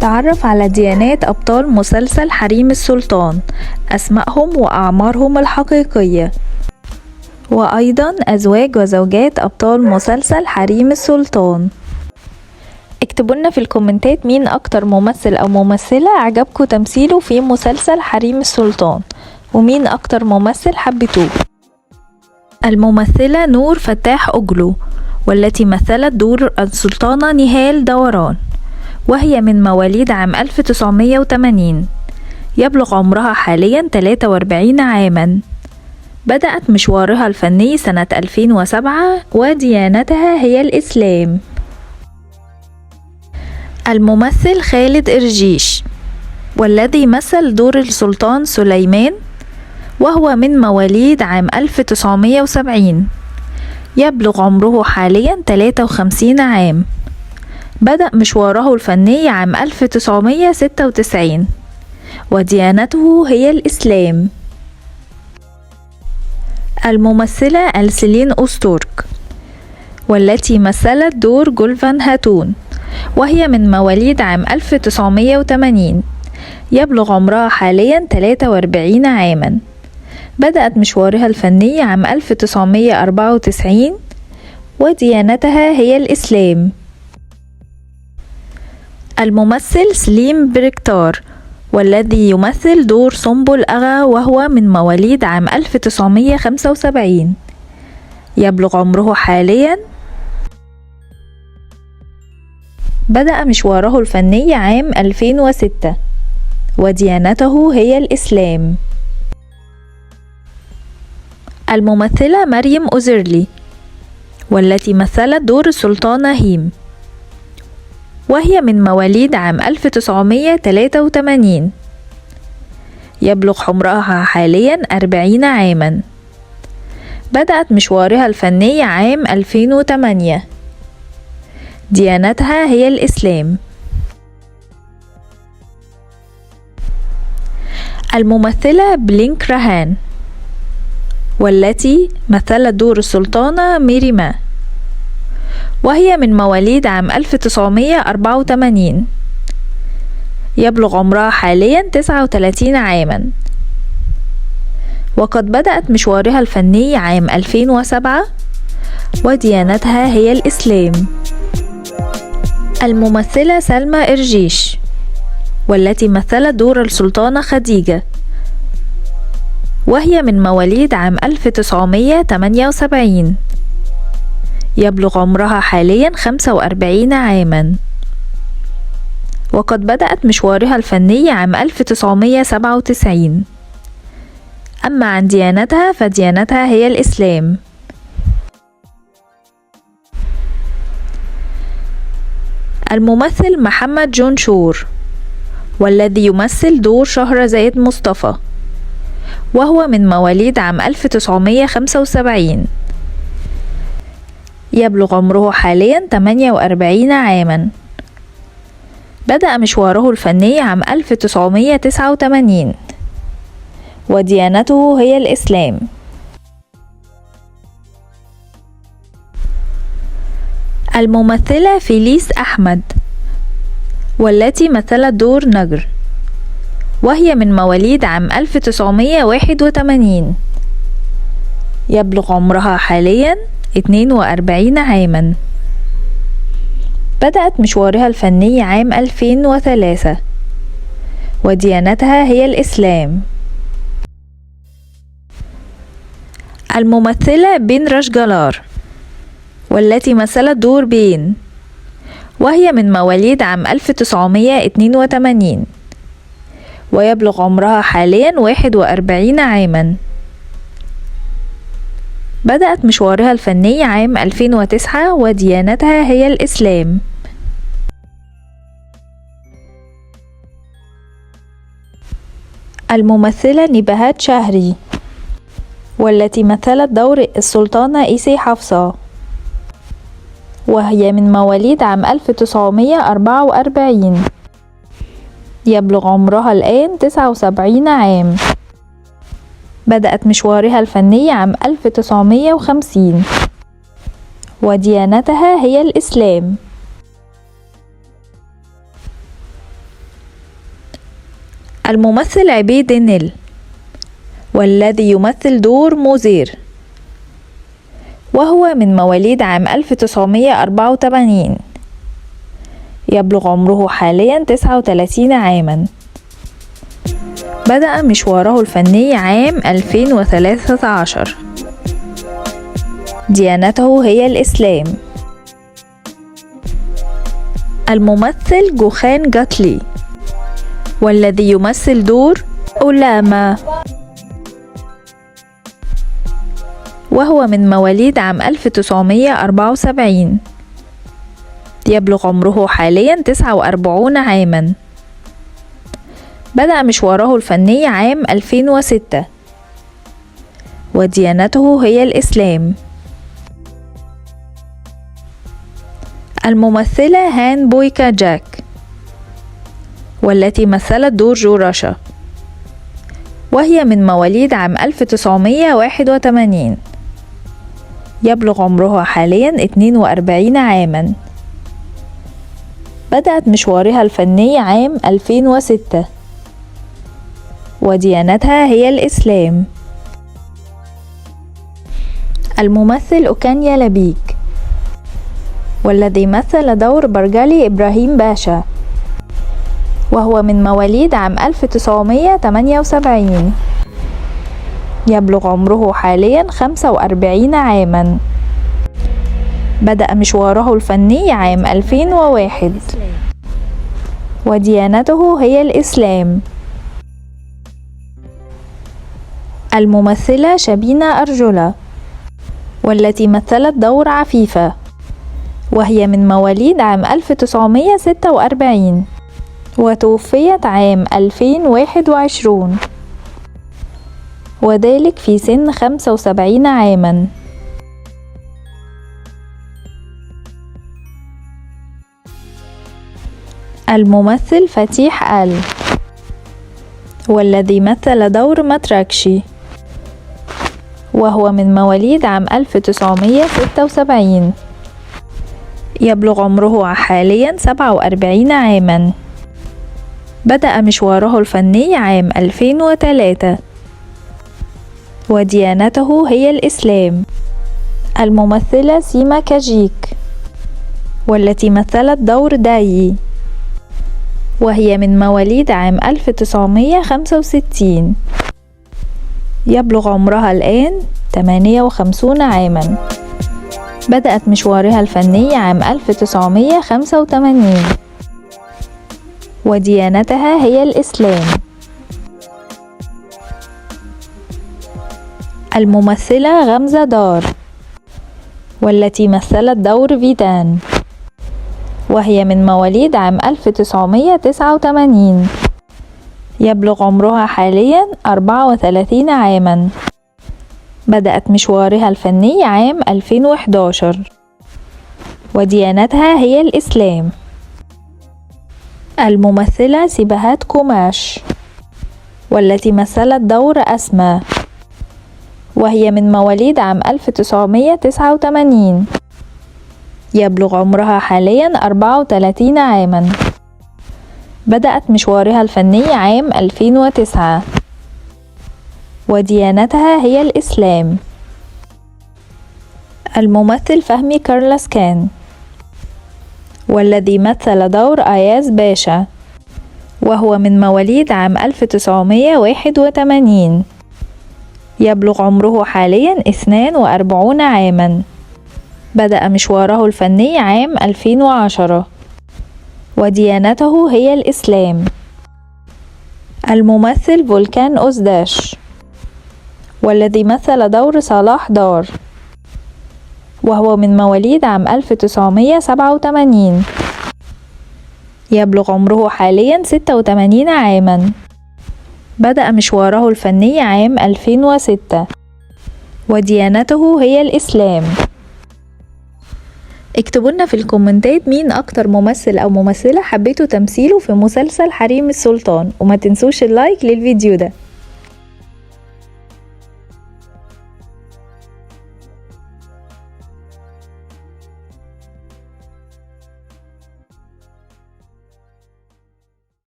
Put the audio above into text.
تعرف على ديانات أبطال مسلسل حريم السلطان، أسمائهم وأعمارهم الحقيقية، وأيضا أزواج وزوجات أبطال مسلسل حريم السلطان. اكتبوا لنا في الكومنتات مين أكتر ممثل أو ممثلة عجبكم تمثيله في مسلسل حريم السلطان، ومين أكتر ممثل حبيتوه. الممثلة نور فتاح أوجلو، والتي مثلت دور السلطانة نهال دوران، وهي من مواليد عام 1980. يبلغ عمرها حاليا 43 عاما. بدأت مشوارها الفني سنة 2007، وديانتها هي الإسلام. الممثل خالد إرجيش، والذي مثل دور السلطان سليمان، وهو من مواليد عام 1970. يبلغ عمره حاليا 53 عام. بدأ مشواره الفني عام 1996، وديانته هي الإسلام. الممثلة ألسلين أوستورك، والتي مثلت دور جولفان هاتون، وهي من مواليد عام 1980. يبلغ عمرها حاليا 43 عاما. بدأت مشوارها الفني عام 1994، وديانتها هي الإسلام. الممثل سليم بركتار، والذي يمثل دور سنبل أغا، وهو من مواليد عام 1975. يبلغ عمره حاليا. بدأ مشواره الفني عام 2006، وديانته هي الإسلام. الممثلة مريم أوزيرلي، والتي مثلت دور السلطانة هيم، وهي من مواليد عام 1983. يبلغ عمرها حاليا 40 عاما. بدأت مشوارها الفني عام 2008. ديانتها هي الإسلام. الممثلة بلينك رهان، والتي مثلت دور السلطانة ميريما، وهي من مواليد عام 1984. يبلغ عمرها حاليا 39 عاما. وقد بدأت مشوارها الفني عام 2007، وديانتها هي الإسلام. الممثلة سلمى إرجيش، والتي مثلت دور السلطانة خديجة، وهي من مواليد عام 1978. يبلغ عمرها حاليا 45 عاما. وقد بدأت مشوارها الفني عام 1997. أما عن ديانتها فديانتها هي الإسلام. الممثل محمد جون شور، والذي يمثل دور شهرزاد مصطفى، وهو من مواليد عام 1975. يبلغ عمره حاليا 48 عاما. بدأ مشواره الفني عام 1989، وديانته هي الإسلام. الممثلة فيليس أحمد، والتي مثلت دور نجر، وهي من مواليد عام 1981. يبلغ عمرها حاليا 42 عاما. بدأت مشوارها الفني عام 2003، وديانتها هي الإسلام. الممثلة بين رشجلار، والتي مثلت دور بين، وهي من مواليد عام 1982. ويبلغ عمرها حاليا 41 عاما. بدأت مشوارها الفني عام 2009، وديانتها هي الإسلام. الممثلة نبهات شهري، والتي مثلت دور السلطانة إيسي حفصة، وهي من مواليد عام 1944. يبلغ عمرها الآن 79 عام. بدأت مشوارها الفني عام 1950، وديانتها هي الإسلام. الممثل عبيد النيل، والذي يمثل دور موزير، وهو من مواليد عام 1984. يبلغ عمره حاليا 39 عاما. بدأ مشواره الفني عام 2013. ديانته هي الإسلام. الممثل جوخان جاتلي، والذي يمثل دور أولاما، وهو من مواليد عام 1974. يبلغ عمره حاليا 49 عاما. بدأ مشواره الفني عام 2006. وديانته هي الإسلام. الممثلة هان بويكا جاك، والتي مثلت دور جو راشا، وهي من مواليد عام 1981. يبلغ عمرها حاليا 42 عاما. بدأت مشوارها الفني عام 2006. وديانتها هي الإسلام. الممثل أوكانيا لبيك، والذي مثل دور برجالي إبراهيم باشا، وهو من مواليد عام 1978. يبلغ عمره حاليا 45 عاما. بدأ مشواره الفني عام 2001. وديانته هي الإسلام. الممثلة شبينة أرجلة، والتي مثلت دور عفيفة، وهي من مواليد عام 1946. وتوفيت عام 2021، وذلك في سن 75 عاما. الممثل فتيح آل، والذي مثل دور متراكشي، وهو من مواليد عام 1976. يبلغ عمره حاليا 47 عاما. بدأ مشواره الفني عام 2003. وديانته هي الإسلام. الممثلة سيما كاجيك، والتي مثلت دور دايي، وهي من مواليد عام 1965. يبلغ عمرها الآن 58 عاما. بدأت مشوارها الفني عام 1985. وديانتها هي الإسلام. الممثلة غمزة دار، والتي مثلت دور فيدان، وهي من مواليد عام 1989. يبلغ عمرها حاليا 34 عاما. بدأت مشوارها الفني عام 2011. وديانتها هي الإسلام. الممثلة سيبهات كوماش، والتي مثلت دور أسماء، وهي من مواليد عام 1989. يبلغ عمرها حاليا 34 عاما. بدأت مشوارها الفني عام 2009. وديانتها هي الإسلام. الممثل فهمي كارلاسكان، والذي مثل دور أياز باشا، وهو من مواليد عام 1981. يبلغ عمره حاليا 42 عاما. بدأ مشواره الفني عام 2010. وديانته هي الإسلام. الممثل فولكان أوزداش، والذي مثل دور صلاح دار، وهو من مواليد عام 1987. يبلغ عمره حاليا 86 عاما. بدأ مشواره الفني عام 2006. وديانته هي الإسلام. اكتبوا لنا في الكومنتات مين أكتر ممثل أو ممثلة حبيتوا تمثيله في مسلسل حريم السلطان، وما تنسوش اللايك للفيديو ده.